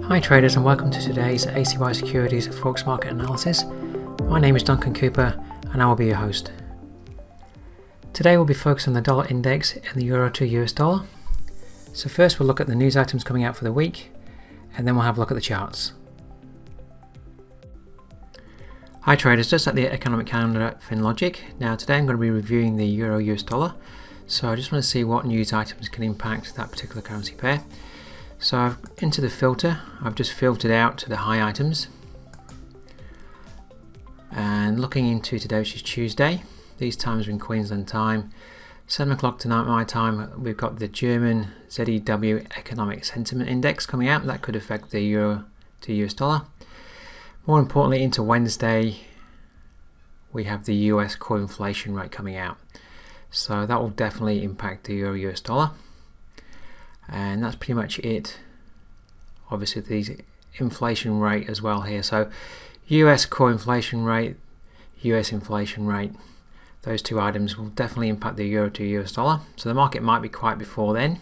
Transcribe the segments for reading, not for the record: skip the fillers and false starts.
Hi traders, and welcome to today's ACY Securities Forex Market Analysis. My name is Duncan Cooper and I will be your host. Today we'll be focused on the dollar index and the euro to US dollar. So first we'll look at the news items coming out for the week, and then we'll have a look at the charts. Hi traders, just at the economic calendar at FinLogic. Now today I'm going to be reviewing the euro US dollar. So I just want to see what news items can impact that particular currency pair. So into the filter, I've just filtered out to the high items. And looking into today, which is Tuesday, these times are in Queensland time, 7 o'clock tonight my time, we've got the German ZEW Economic Sentiment Index coming out. That could affect the euro to US dollar. More importantly, into Wednesday, we have the US core inflation rate coming out. So that will definitely impact the euro US dollar. And that's pretty much it. Obviously the inflation rate as well here. So US core inflation rate, US inflation rate, those two items will definitely impact the euro to US dollar. So the market might be quiet before then.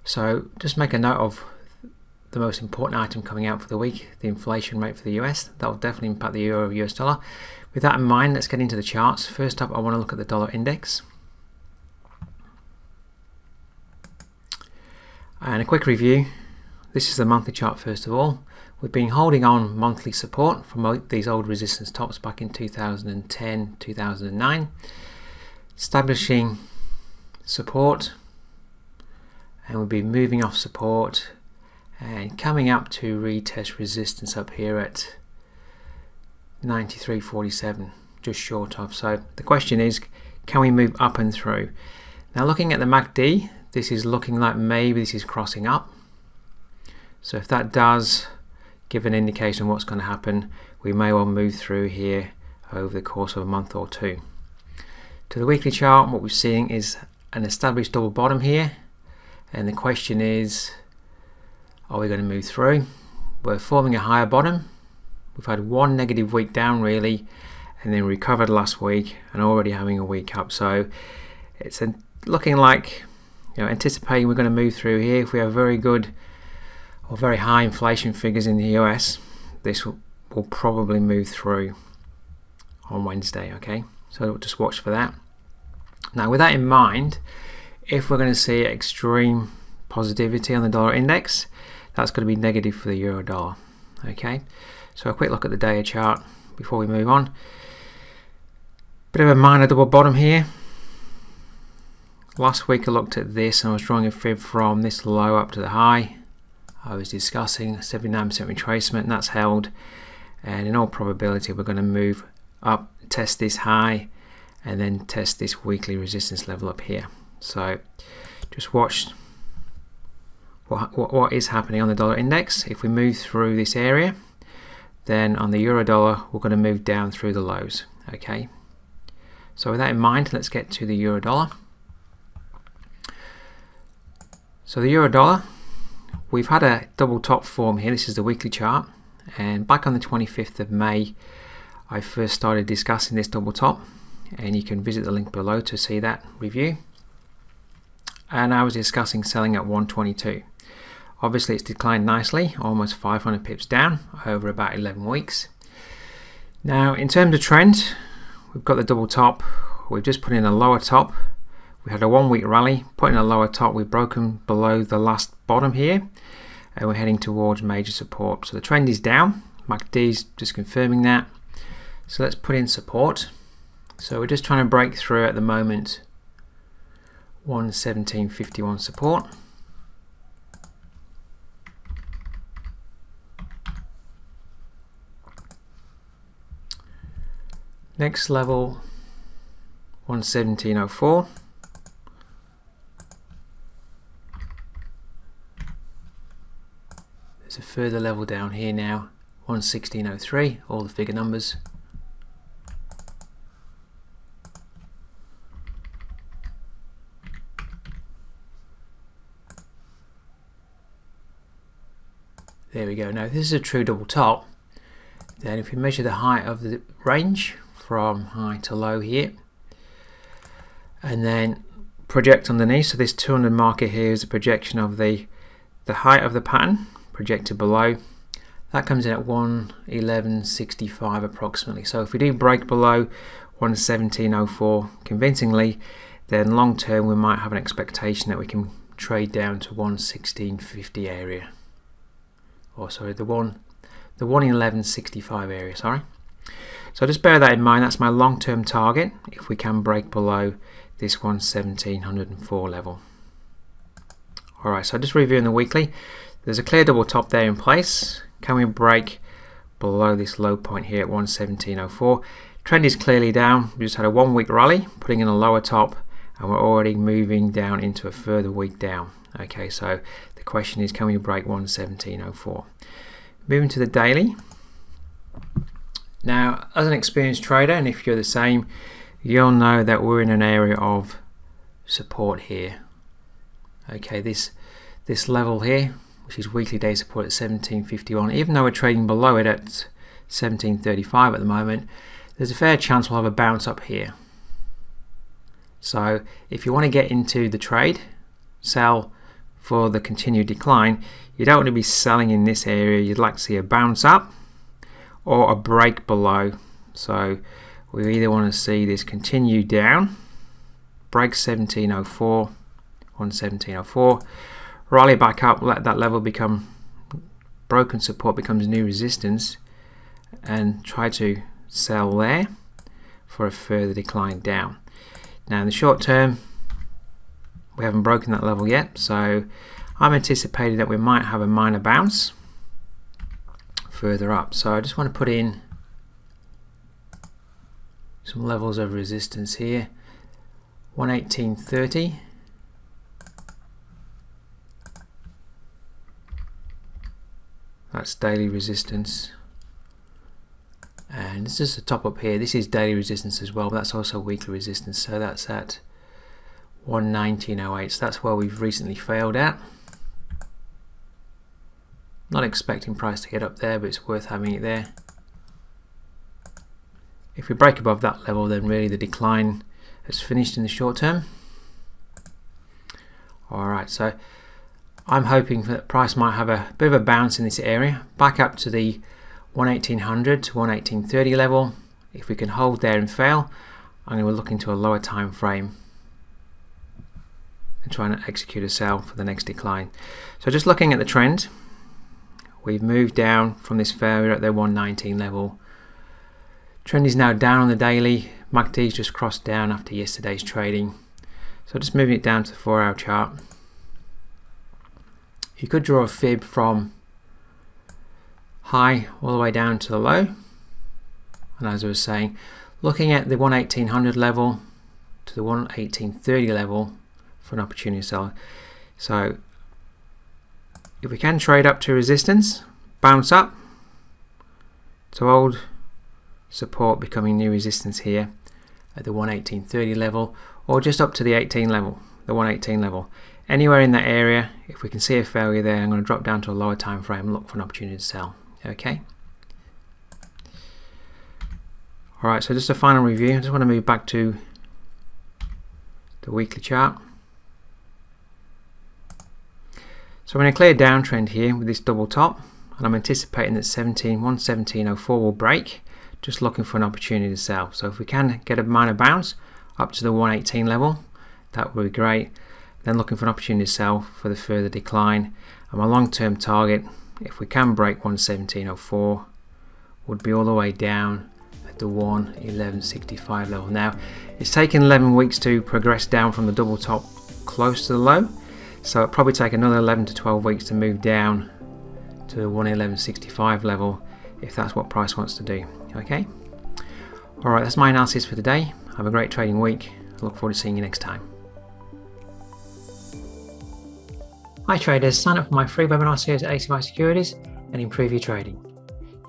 So just make a note of the most important item coming out for the week, the inflation rate for the US. That will definitely impact the euro US dollar. With that in mind, let's get into the charts. First up, I want to look at the dollar index. And a quick review. This is the monthly chart first of all. We've been holding on monthly support from these old resistance tops back in 2010, 2009. Establishing support, and we'll be moving off support and coming up to retest resistance up here at 93.47, just short of. So the question is, can we move up and through? Now looking at the MACD, this is looking like maybe this is crossing up. So if that does give an indication of what's going to happen, we may well move through here over the course of a month or two. To the weekly chart, what we're seeing is an established double bottom here, and the question is, are we going to move through? We're forming a higher bottom. We've had one negative week down really, and then recovered last week and already having a week up. So it's looking like, anticipating we're going to move through here. If we have very good or very high inflation figures in the US, this will probably move through on Wednesday. Okay, so just watch for that. Now with that in mind, if we're going to see extreme positivity on the dollar index, that's going to be negative for the euro dollar. Okay, so a quick look at the day chart before we move on. Bit of a minor double bottom here. Last week I looked at this and I was drawing a fib from this low up to the high. I was discussing 79% retracement, and that's held, and in all probability we're going to move up, test this high, and then test this weekly resistance level up here. So just watch what is happening on the dollar index. If we move through this area, then on the euro dollar we're going to move down through the lows. Okay, so with that in mind, let's get to the euro dollar. So the euro dollar, we've had a double top form here. This is the weekly chart, and back on the 25th of May I first started discussing this double top, and you can visit the link below to see that review. And I was discussing selling at 122. Obviously it's declined nicely, almost 500 pips down over about 11 weeks. Now in terms of trend, we've got the double top, we've just put in a lower top. We had a 1 week rally, put in a lower top, we've broken below the last bottom here, and we're heading towards major support. So the trend is down, MACD's just confirming that. So let's put in support. So we're just trying to break through at the moment 117.51 support. Next level 117.04. There's a further level down here now, 116.03, all the figure numbers. There we go. Now if this is a true double top, then if we measure the height of the range from high to low here, and then project underneath, so this 200 marker here is a projection of the height of the pattern, projected below. That comes in at 111.65 approximately. So if we do break below 117.04 convincingly, then long term we might have an expectation that we can trade down to 116.50 area. Or sorry, the 111.65 area, sorry. So just bear that in mind, that's my long-term target if we can break below this 117.104 level. Alright, so just reviewing the weekly, there's a clear double top there in place. Can we break below this low point here at 117.04? Trend is clearly down. We just had a 1 week rally, putting in a lower top, and we're already moving down into a further week down. Okay, so the question is, can we break 117.04? Moving to the daily. Now, as an experienced trader, and if you're the same, you'll know that we're in an area of support here. Okay, this level here, which is weekly day support at 17.51, even though we're trading below it at 17.35 at the moment, there's a fair chance we'll have a bounce up here. So if you want to get into the trade, sell for the continued decline, you don't want to be selling in this area. You'd like to see a bounce up or a break below. So we either want to see this continue down, break 17.04, 117.04, rally back up, let that level become broken support, becomes new resistance, and try to sell there for a further decline down. Now in the short term, we haven't broken that level yet, so I'm anticipating that we might have a minor bounce further up. So I just want to put in some levels of resistance here. 118.30. That's daily resistance. And this is the top up here. This is daily resistance as well, but that's also weekly resistance. So that's at 119.08. So that's where we've recently failed at. Not expecting price to get up there, but it's worth having it there. If we break above that level, then really the decline has finished in the short term. Alright, so I'm hoping that price might have a bit of a bounce in this area, back up to the 11800 to 118.30 level. If we can hold there and fail, I'm going to look into a lower time frame and try and execute a sell for the next decline. So just looking at the trend, we've moved down from this failure at the 119 level. Trend is now down on the daily. MACD's just crossed down after yesterday's trading. So just moving it down to the 4-hour chart. You could draw a fib from high all the way down to the low, and as I was saying, looking at the 11800 level to the 118.30 level for an opportunity to sell. So if we can trade up to resistance, bounce up to old support becoming new resistance here at the 118.30 level, or just up to the 18 level, the 118 level. Anywhere in that area, if we can see a failure there, I'm going to drop down to a lower time frame and look for an opportunity to sell. Okay. Alright, so just a final review. I just want to move back to the weekly chart. So we're in a clear downtrend here with this double top, and I'm anticipating that 117.04 will break. Just looking for an opportunity to sell. So if we can get a minor bounce up to the 118 level, that would be great. Then looking for an opportunity to sell for the further decline. And my long-term target, if we can break 117.04, would be all the way down at the 111.65 level. Now, it's taken 11 weeks to progress down from the double top close to the low, so it'll probably take another 11 to 12 weeks to move down to the 111.65 level if that's what price wants to do. Okay? Alright, that's my analysis for today. Have a great trading week. I look forward to seeing you next time. Hi traders, sign up for my free webinar series at ACY Securities and improve your trading.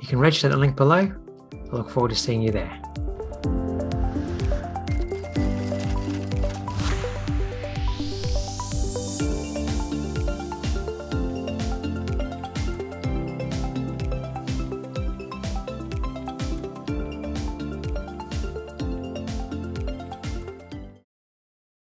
You can register at the link below. I look forward to seeing you there.